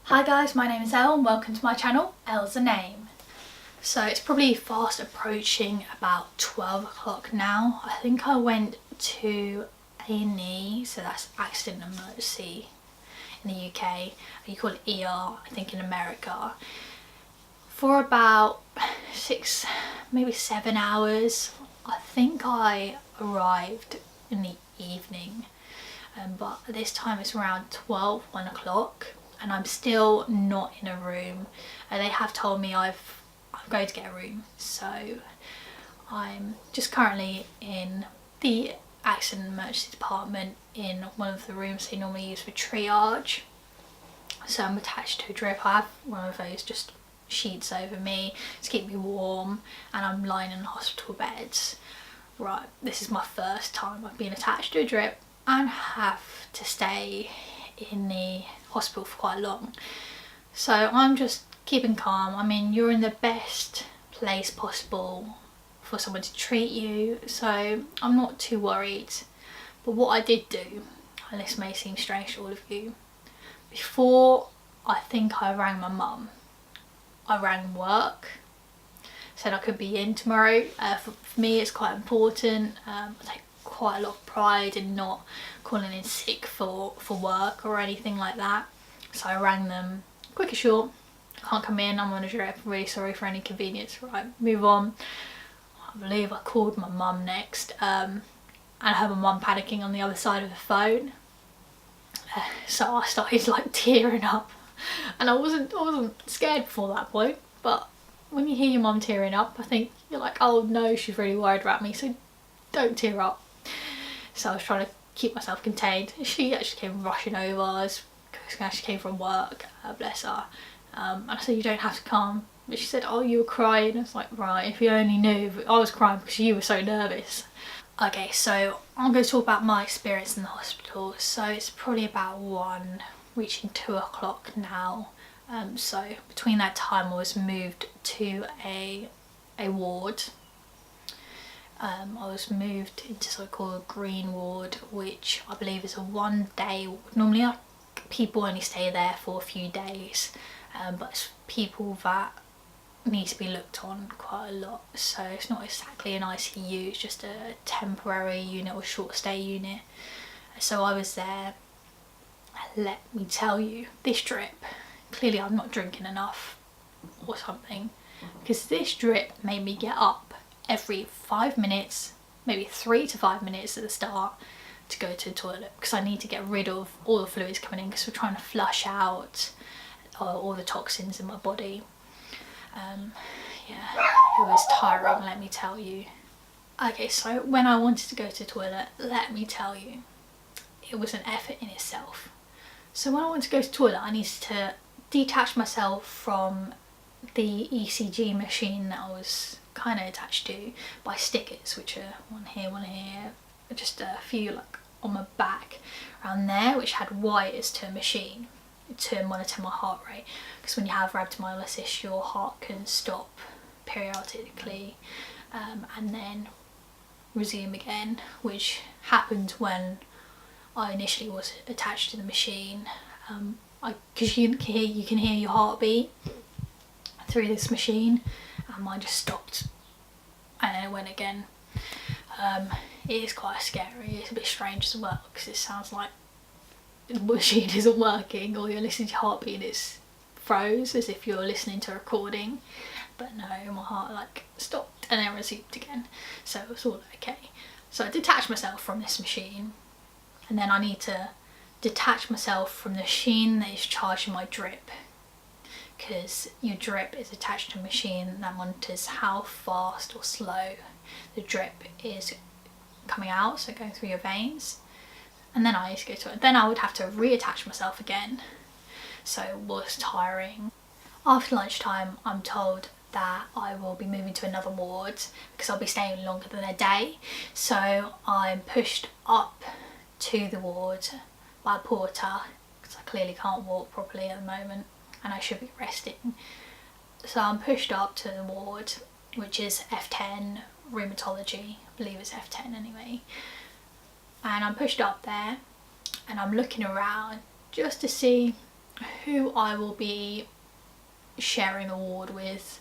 Hi guys, my name is Elle and welcome to my channel, Elle's a Name. So it's probably fast approaching about 12 o'clock now. I think I went to A&E, so that's accident and emergency in the UK. You call it ER, I think in America, for about 6, maybe 7 hours. I think I arrived in the evening, but at this time it's around 1 o'clock. And I'm still not in a room. They have told me I'm going to get a room, so I'm just currently in the accident emergency department in one of the rooms they normally use for triage. So I'm attached to a drip. I have one of those just sheets over me to keep me warm, and I'm lying in hospital beds. Right, this is my first time I've been attached to a drip and have to stay in the hospital for quite long, so I'm just keeping calm. I mean, you're in the best place possible for someone to treat you, so I'm not too worried. But what I did do, and this may seem strange to all of you, before I think I rang my mum, I rang work, said I could be in tomorrow. For me it's quite important. I take quite a lot of pride in not calling in sick for work or anything like that. So I rang them, quick and short, can't come in, I'm on a drip, really sorry for any inconvenience. Right, move on. I believe I called my mum next, and I heard my mum panicking on the other side of the phone. So I started like tearing up, and I wasn't scared before that point, but when you hear your mum tearing up, I think you're like, oh no, she's really worried about me, so don't tear up. So I was trying to keep myself contained. She actually came rushing over. She came from work, bless her. And I said, you don't have to come. But she said, oh, you were crying. I was like, right, if you only knew. But I was crying because you were so nervous. Okay, so I'm going to talk about my experience in the hospital. So it's probably about 1, reaching 2 o'clock now. So between that time I was moved to a ward. I was moved into so-called a green ward, which I believe is a 1-day ward. Normally people only stay there for a few days, but it's people that need to be looked on quite a lot. So it's not exactly an ICU, it's just a temporary unit or short stay unit. So I was there. Let me tell you, this drip, clearly I'm not drinking enough or something, because this drip made me get up every 5 minutes, maybe 3 to 5 minutes at the start, to go to the toilet, because I need to get rid of all the fluids coming in, because we're trying to flush out all the toxins in my body. Yeah, it was tiring, let me tell you. Okay, so when I wanted to go to the toilet, let me tell you, it was an effort in itself. So when I wanted to go to the toilet, I needed to detach myself from the ECG machine that I was kind of attached to by stickers, which are one here, just a few like on my back around there, which had wires to a machine to monitor my heart rate, because when you have rhabdomyolysis your heart can stop periodically and then resume again, which happened when I initially was attached to the machine, because you can hear your heartbeat through this machine, and mine just stopped and then it went again. It is quite scary. It's a bit strange as well, because it sounds like the machine isn't working, or you're listening to your heartbeat and it's froze as if you're listening to a recording. But no, my heart like stopped and then resumed again, so it was all okay. So I detached myself from this machine, and then I need to detach myself from the machine that is charging my drip, because your drip is attached to a machine that monitors how fast or slow the drip is coming out, so going through your veins. And then I used to go to it. Then I would have to reattach myself again, so it was tiring. After lunchtime I'm told that I will be moving to another ward because I'll be staying longer than a day, so I'm pushed up to the ward by a porter, because I clearly can't walk properly at the moment and I should be resting. So I'm pushed up to the ward, which is F10 rheumatology, I believe it's F10 anyway, and I'm pushed up there and I'm looking around just to see who I will be sharing a ward with.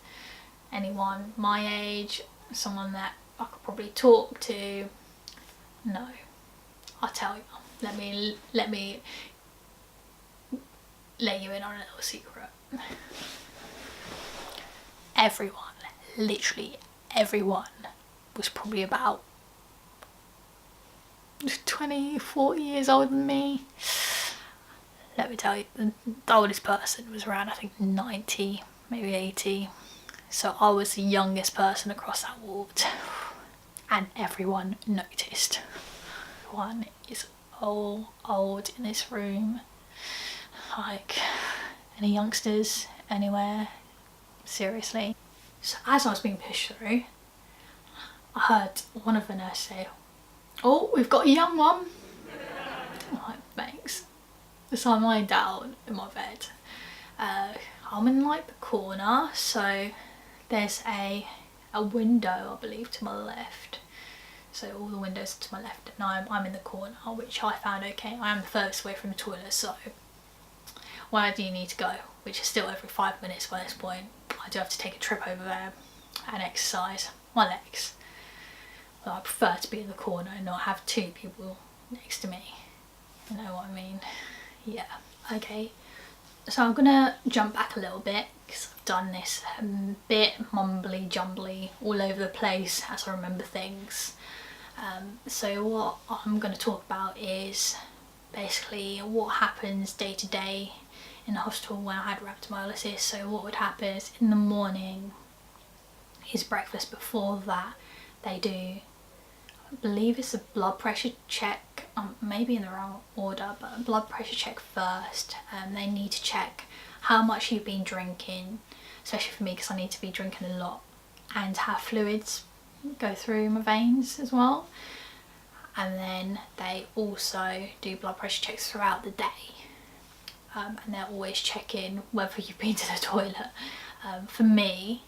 Anyone my age, someone that I could probably talk to. No, I'll tell you. Let me let you in on a little secret. Everyone, literally everyone, was probably about 20, 40 years older than me. Let me tell you, the oldest person was around, I think, 90, maybe 80. So I was the youngest person across that ward, and everyone noticed. Everyone is all old in this room. Like, any youngsters anywhere? Seriously. So as I was being pushed through, I heard one of the nurses say, "Oh, we've got a young one." I'm like, thanks. So I'm lying down in my bed. I'm in like the corner, so there's a window, I believe, to my left. So all the windows to my left, and I'm in the corner, which I found okay. I am the furthest away from the toilet, so where do you need to go? Which is still every 5 minutes by this point. I do have to take a trip over there and exercise my legs. But I prefer to be in the corner and not have two people next to me. You know what I mean? Yeah. Okay. So I'm gonna jump back a little bit because I've done this a bit mumbly jumbly all over the place as I remember things. So what I'm going to talk about is basically what happens day to day in the hospital when I had rhabdomyolysis. So what would happen is in the morning is breakfast. Before that they do, I believe it's a blood pressure check, maybe in the wrong order, but a blood pressure check first. They need to check how much you've been drinking, especially for me because I need to be drinking a lot, and have fluids go through my veins as well. And then they also do blood pressure checks throughout the day, and they're always checking whether you've been to the toilet. For me,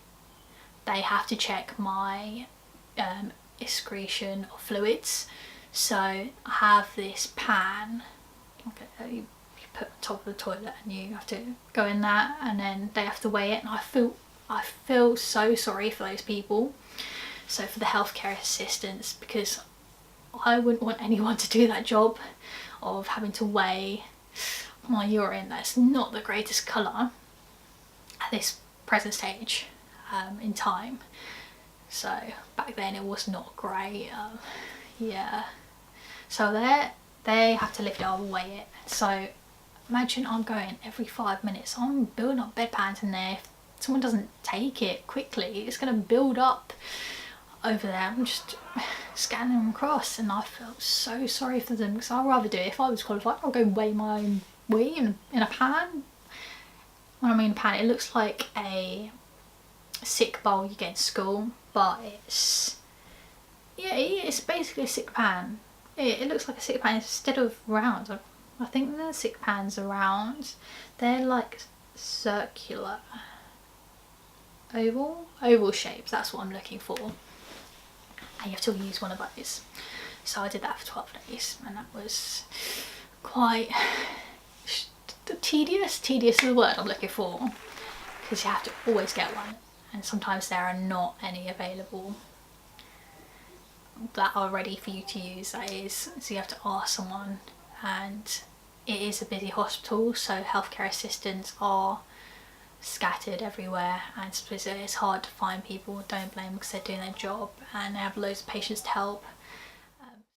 they have to check my excretion of fluids. So I have this pan, okay, you put on top of the toilet and you have to go in that, and then they have to weigh it, and I feel so sorry for those people. So for the healthcare assistants, because I wouldn't want anyone to do that job of having to weigh my urine that's not the greatest colour at this present stage in time. So back then it was not great. Yeah. So they have to lift it up and weigh it. So imagine I'm going every 5 minutes. I'm building up bedpans in there. If someone doesn't take it quickly, it's going to build up over there. I'm just scanning them across, and I felt so sorry for them because I'd rather do it. If I was qualified, I'll go weigh my own wee in a pan. When I mean pan, it looks like a sick bowl you get in school, but it's, yeah, it's basically a sick pan. It looks like a sick pan instead of round. I think the sick pans are round. They're like circular, oval shapes. That's what I'm looking for. And you have to use one of those. So I did that for 12 days, and that was quite tedious. Tedious is the word I'm looking for, because you have to always get one, and sometimes there are not any available that are ready for you to use, that is. So you have to ask someone, and it is a busy hospital, so healthcare assistants are scattered everywhere, and it's hard to find people. Don't blame them because they're doing their job and they have loads of patients to help.